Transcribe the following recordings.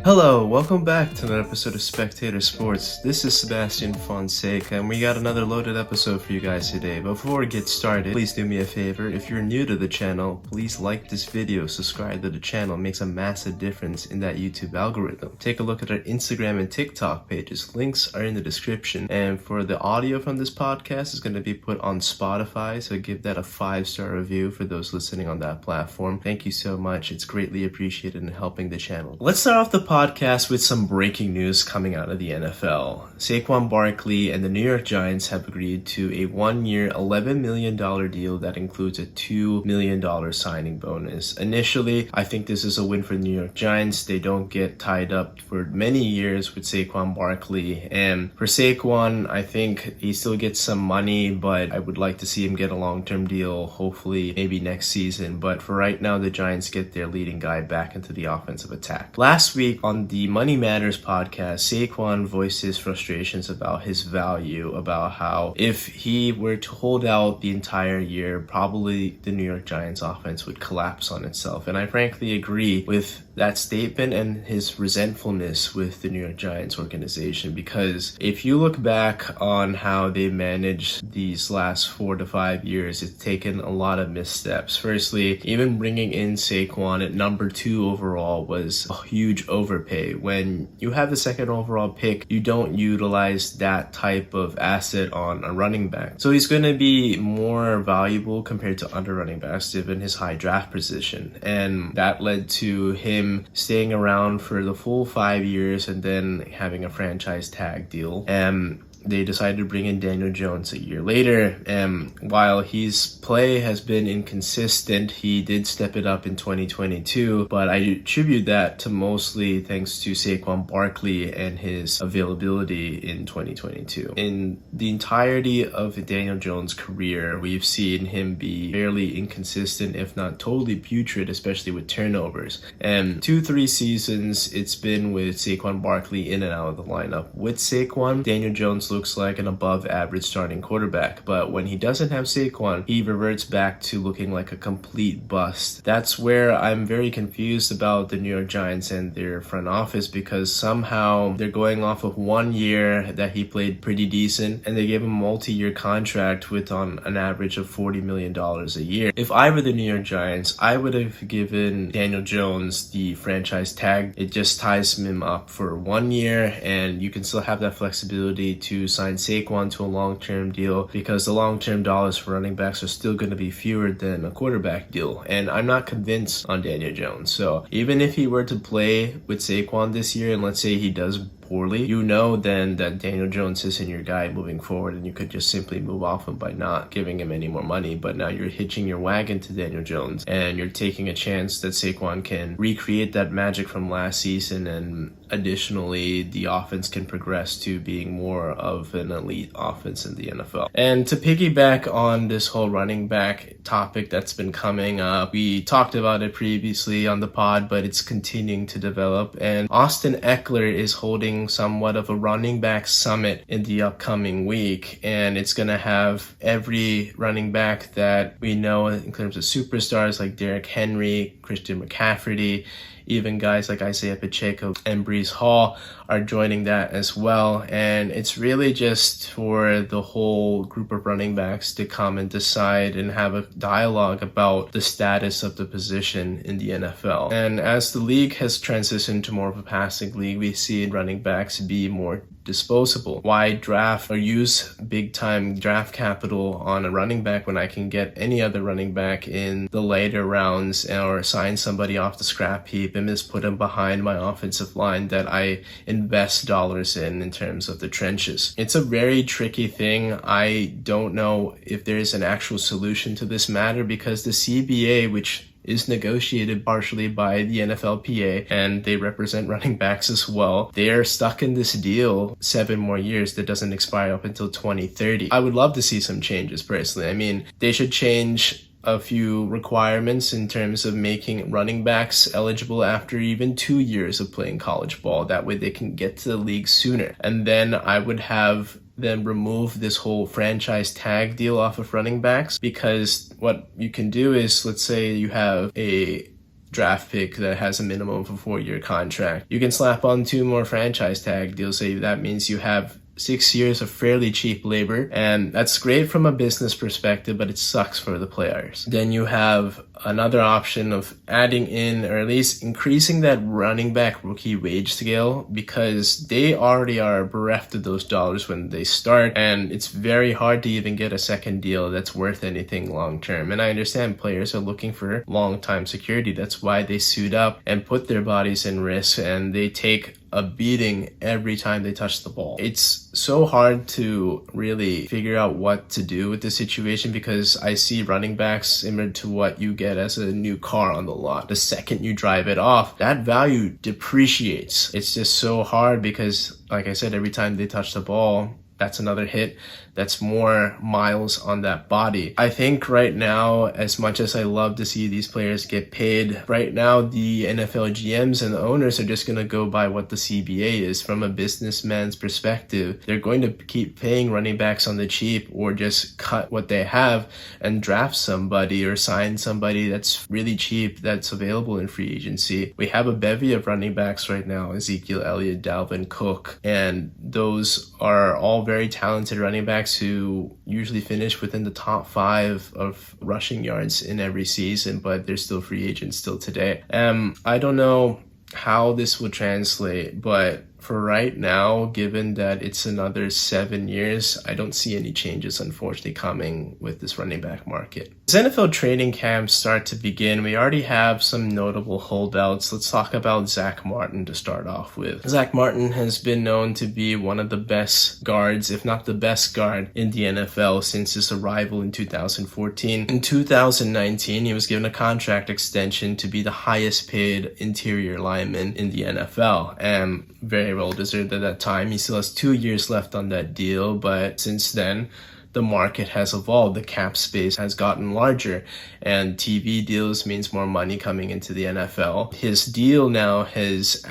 Hello, welcome back to another episode of Spectator Sports. This is Sebastian Fonseca, and we got another loaded episode for you guys today. But before we get started, please do me a favor. If you're new to the channel, please like this video, subscribe to the channel. It makes a massive difference in that YouTube algorithm. Take a look at our Instagram and TikTok pages. Links are in the description. And for the audio from this podcast, it's going to be put on Spotify, so give that a 5-star review for those listening on that platform. Thank you so much. It's greatly appreciated in helping the channel. Let's start off the podcast with some breaking news coming out of the NFL. Saquon Barkley and the New York Giants have agreed to a 1-year, $11 million deal that includes a $2 million signing bonus. Initially, I think this is a win for the New York Giants. They don't get tied up for many years with Saquon Barkley. And for Saquon, I think he still gets some money, but I would like to see him get a long-term deal, hopefully maybe next season. But for right now, the Giants get their leading guy back into the offensive attack. Last week, on the Money Matters podcast, Saquon voiced his frustrations about his value, about how if he were to hold out the entire year, probably the New York Giants offense would collapse on itself. And I frankly agree with that statement and his resentfulness with the New York Giants organization, because if you look back on how they managed these last 4 to 5 years, it's taken a lot of missteps. Firstly, even bringing in Saquon at number 2 overall was a huge overpay. When you have the second overall pick, you don't utilize that type of asset on a running back. So he's going to be more valuable compared to other running backs given his high draft position. And that led to him staying around for the full 5 years and then having a franchise tag deal. And they decided to bring in Daniel Jones a year later. And while his play has been inconsistent, he did step it up in 2022. But I attribute that to mostly thanks to Saquon Barkley and his availability in 2022. In the entirety of Daniel Jones' career, we've seen him be fairly inconsistent, if not totally putrid, especially with turnovers. And 2-3 seasons, it's been with Saquon Barkley in and out of the lineup. With Saquon, Daniel Jones looks like an above average starting quarterback, but when he doesn't have Saquon, he reverts back to looking like a complete bust. That's where I'm very confused about the New York Giants and their front office, because somehow they're going off of 1 year that he played pretty decent and they gave him a multi-year contract with on an average of $40 million a year. If I were the New York Giants, I would have given Daniel Jones the franchise tag. It just ties him up for 1 year and you can still have that flexibility to sign Saquon to a long-term deal, because the long-term dollars for running backs are still going to be fewer than a quarterback deal. And I'm not convinced on Daniel Jones. So even if he were to play with Saquon this year, and let's say he does poorly, you know then that Daniel Jones isn't your guy moving forward, and you could just simply move off him by not giving him any more money. But now you're hitching your wagon to Daniel Jones and you're taking a chance that Saquon can recreate that magic from last season, and additionally the offense can progress to being more of an elite offense in the NFL. And to piggyback on this whole running back topic that's been coming up, we talked about it previously on the pod, but it's continuing to develop, and Austin Eckler is holding somewhat of a running back summit in the upcoming week, and it's going to have every running back that we know in terms of superstars like Derrick Henry, Christian McCaffrey, even guys like Isaiah Pacheco and Breece Hall are joining that as well. And it's really just for the whole group of running backs to come and decide and have a dialogue about the status of the position in the NFL. And as the league has transitioned to more of a passing league, we see running backs be more disposable. Why draft or use big time draft capital on a running back when I can get any other running back in the later rounds, or sign somebody off the scrap heap and just put him behind my offensive line that I invest dollars in terms of the trenches? It's a very tricky thing. I don't know if there's an actual solution to this matter, because the CBA, which is negotiated partially by the NFLPA, and they represent running backs as well, they're stuck in this deal 7 more years that doesn't expire up until 2030. I would love to see some changes personally. I mean, they should change a few requirements in terms of making running backs eligible after even 2 years of playing college ball. That way they can get to the league sooner. And then I would have them remove this whole franchise tag deal off of running backs, because what you can do is, let's say you have a draft pick that has a minimum of a 4-year contract. You can slap on 2 more franchise tag deals, so that means you have 6 years of fairly cheap labor, and that's great from a business perspective, but it sucks for the players. Then you have another option of adding in, or at least increasing, that running back rookie wage scale, because they already are bereft of those dollars when they start, and it's very hard to even get a second deal that's worth anything long term. And I understand players are looking for long time security. That's why they suit up and put their bodies in risk, and they take a beating every time they touch the ball. It's so hard to really figure out what to do with this situation, because I see running backs similar to what you get as a new car on the lot. The second you drive it off, that value depreciates. It's just so hard because, like I said, every time they touch the ball, that's another hit. That's more miles on that body. I think right now, as much as I love to see these players get paid, right now the NFL GMs and the owners are just going to go by what the CBA is. From a businessman's perspective, they're going to keep paying running backs on the cheap, or just cut what they have and draft somebody or sign somebody that's really cheap that's available in free agency. We have a bevy of running backs right now: Ezekiel Elliott, Dalvin Cook, and those are all very talented running backs who usually finish within the top 5 of rushing yards in every season, but they're still free agents still today. I don't know how this will translate, but for right now, given that it's another 7 years, I don't see any changes, unfortunately, coming with this running back market. As NFL training camps start to begin, we already have some notable holdouts. Let's talk about Zack Martin to start off with. Zack Martin has been known to be one of the best guards, if not the best guard, in the NFL since his arrival in 2014. In 2019, he was given a contract extension to be the highest paid interior lineman in the NFL, and very well deserved at that time. He still has 2 years left on that deal, but since then, the market has evolved. The cap space has gotten larger, and TV deals means more money coming into the NFL. His deal now has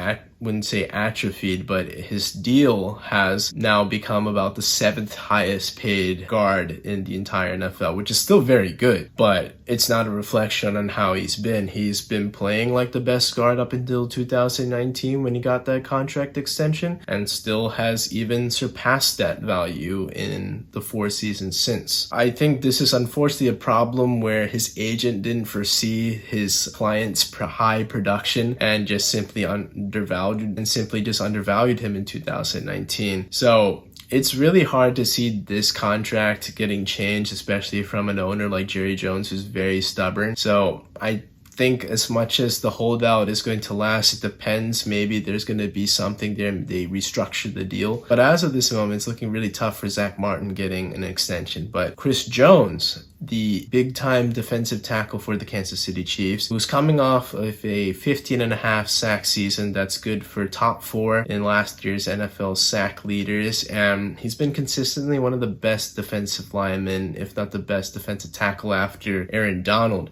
wouldn't say atrophied, but his deal has now become about the 7th highest paid guard in the entire NFL, which is still very good, but it's not a reflection on how he's been. He's been playing like the best guard up until 2019 when he got that contract extension, and still has even surpassed that value in the 4 seasons since. I think this is unfortunately a problem where his agent didn't foresee his client's high production and just simply undervalued him in 2019. So it's really hard to see this contract getting changed, especially from an owner like Jerry Jones, who's very stubborn. So I think as much as the holdout is going to last, it depends. Maybe there's going to be something there, they restructure the deal. But as of this moment, it's looking really tough for Zack Martin getting an extension. But Chris Jones, the big-time defensive tackle for the Kansas City Chiefs, who's coming off of a 15.5 sack season that's good for top 4 in last year's NFL sack leaders, and he's been consistently one of the best defensive linemen, if not the best defensive tackle after Aaron Donald.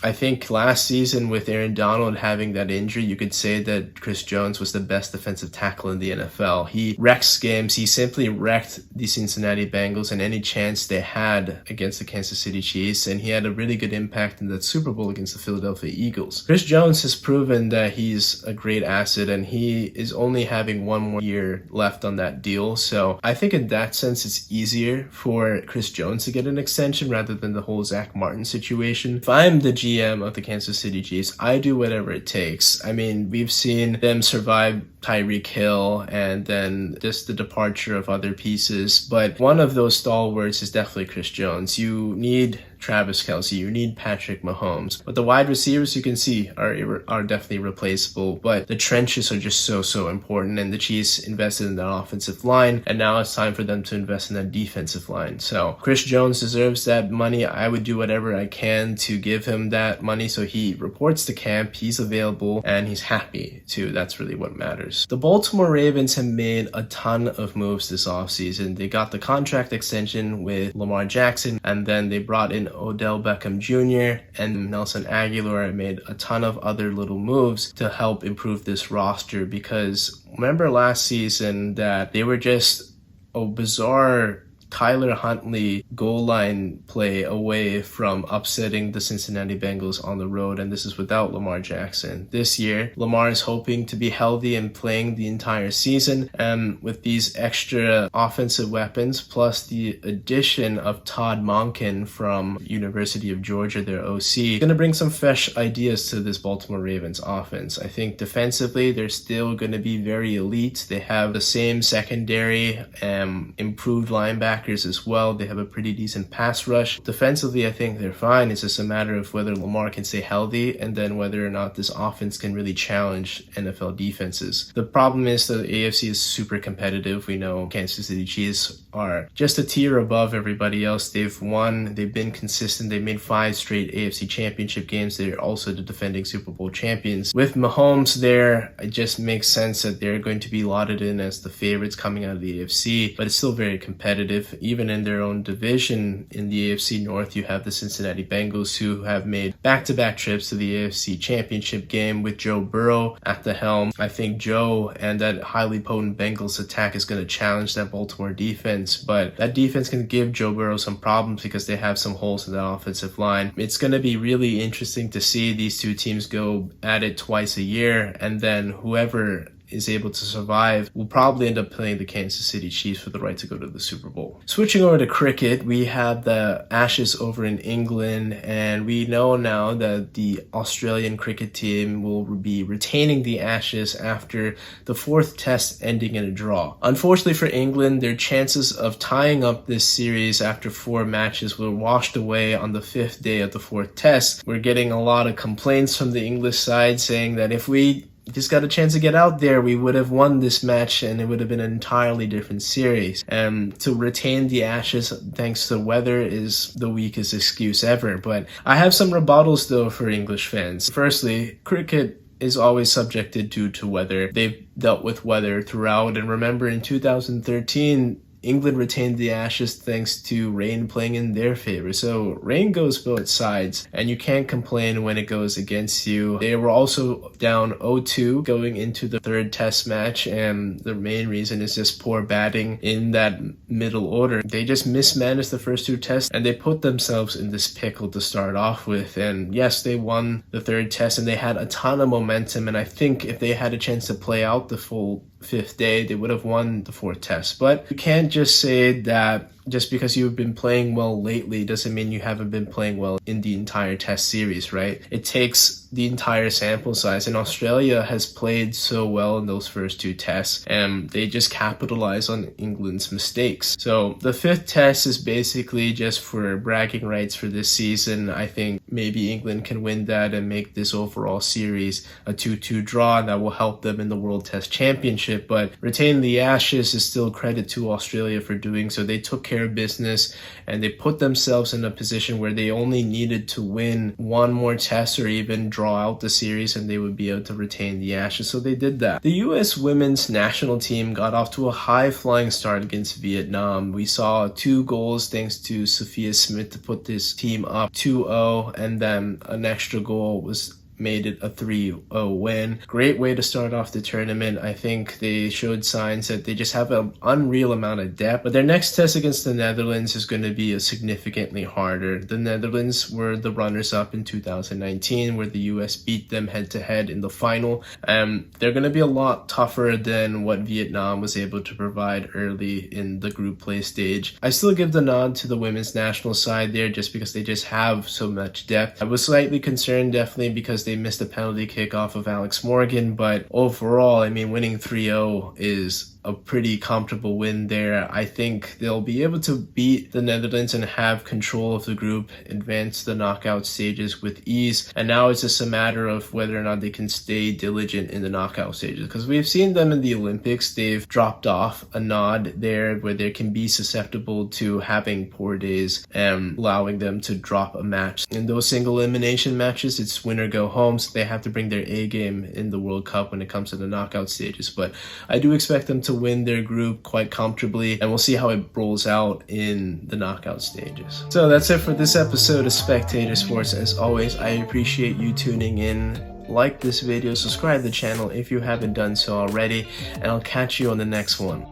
I think last season with Aaron Donald having that injury, you could say that Chris Jones was the best defensive tackle in the NFL. He wrecks games. He simply wrecked the Cincinnati Bengals and any chance they had against the Kansas City Chiefs, and he had a really good impact in that Super Bowl against the Philadelphia Eagles. Chris Jones has proven that he's a great asset, and he is only having 1 more year left on that deal. So I think in that sense, it's easier for Chris Jones to get an extension rather than the whole Zack Martin situation. If I'm the GM of the Kansas City Chiefs, I do whatever it takes. I mean, we've seen them survive Tyreek Hill and then just the departure of other pieces, but one of those stalwarts is definitely Chris Jones. You need Travis Kelce, you need Patrick Mahomes, but the wide receivers you can see are definitely replaceable, but the trenches are just so important, and the Chiefs invested in that offensive line, and now it's time for them to invest in that defensive line. So Chris Jones deserves that money. I would do whatever I can to give him that money so he reports to camp, he's available, and he's happy too. That's really what matters. The Baltimore Ravens have made a ton of moves this offseason. They got the contract extension with Lamar Jackson, and then they brought in Odell Beckham Jr. and Nelson Aguilar, made a ton of other little moves to help improve this roster, because remember last season that they were just a bizarre Tyler Huntley goal line play away from upsetting the Cincinnati Bengals on the road, and this is without Lamar Jackson. This year, Lamar is hoping to be healthy and playing the entire season, and with these extra offensive weapons, plus the addition of Todd Monken from University of Georgia, their OC, going to bring some fresh ideas to this Baltimore Ravens offense. I think defensively, they're still going to be very elite. They have the same secondary and improved linebackers as well. They have a pretty decent pass rush. Defensively, I think they're fine. It's just a matter of whether Lamar can stay healthy and then whether or not this offense can really challenge NFL defenses. The problem is that the AFC is super competitive. We know Kansas City Chiefs are just a tier above everybody else. They've won, they've been consistent, they've made 5 straight AFC championship games. They're also the defending Super Bowl champions. With Mahomes there, it just makes sense that they're going to be lauded in as the favorites coming out of the AFC, but it's still very competitive. Even in their own division in the AFC North, you have the Cincinnati Bengals, who have made back-to-back trips to the AFC championship game with Joe Burrow at the helm. I think Joe and that highly potent Bengals attack is going to challenge that Baltimore defense, but that defense can give Joe Burrow some problems because they have some holes in that offensive line. It's going to be really interesting to see these two teams go at it twice a year, and then whoever is able to survive will probably end up playing the Kansas City Chiefs for the right to go to the Super Bowl. Switching over to cricket, we have the Ashes over in England, and we know now that the Australian cricket team will be retaining the Ashes after the 4th test ending in a draw. Unfortunately for England, their chances of tying up this series after 4 matches were washed away on the 5th day of the 4th test. We're getting a lot of complaints from the English side saying that if we just got a chance to get out there, we would have won this match and it would have been an entirely different series. And to retain the Ashes thanks to weather is the weakest excuse ever. But I have some rebuttals though for English fans. Firstly, cricket is always subjected due to weather. They've dealt with weather throughout, and remember in 2013, England retained the Ashes thanks to rain playing in their favor. So rain goes both sides, and you can't complain when it goes against you. They were also down 0-2 going into the 3rd test match, and the main reason is just poor batting in that middle order. They just mismanaged the first 2 tests, and they put themselves in this pickle to start off with. And yes, they won the 3rd test, and they had a ton of momentum, and I think if they had a chance to play out the full 5th day, they would have won the 4th test. But you can't just say that just because you've been playing well lately doesn't mean you haven't been playing well in the entire test series, right? It takes the entire sample size, and Australia has played so well in those first 2 tests, and they just capitalize on England's mistakes. So the 5th test is basically just for bragging rights for this season. I think maybe England can win that and make this overall series a 2-2 draw, and that will help them in the World Test Championship. But retaining the Ashes is still credit to Australia for doing so. They took care of business, and they put themselves in a position where they only needed to win 1 more test or even draw out the series, and they would be able to retain the Ashes. So they did that. The US women's national team got off to a high-flying start against Vietnam. We saw 2 goals thanks to Sophia Smith to put this team up 2-0, and then an extra goal was made it a 3-0 win. Great way to start off the tournament. I think they showed signs that they just have an unreal amount of depth. But their next test against the Netherlands is going to be significantly harder. The Netherlands were the runners-up in 2019, where the US beat them head-to-head in the final. They're going to be a lot tougher than what Vietnam was able to provide early in the group play stage. I still give the nod to the women's national side there just because they just have so much depth. I was slightly concerned definitely because they missed a penalty kick off of Alex Morgan, but overall, I mean, winning 3-0 is a pretty comfortable win there. I think they'll be able to beat the Netherlands and have control of the group, advance the knockout stages with ease. And now it's just a matter of whether or not they can stay diligent in the knockout stages, because we've seen them in the Olympics. They've dropped off a nod there where they can be susceptible to having poor days and allowing them to drop a match. In those single elimination matches, it's win or go home, so they have to bring their A game in the World Cup when it comes to the knockout stages. But I do expect them to win their group quite comfortably, and we'll see how it rolls out in the knockout stages. So that's it for this episode of Spectator Sports. As always, I appreciate you tuning in. Like this video, subscribe to the channel if you haven't done so already, and I'll catch you on the next one.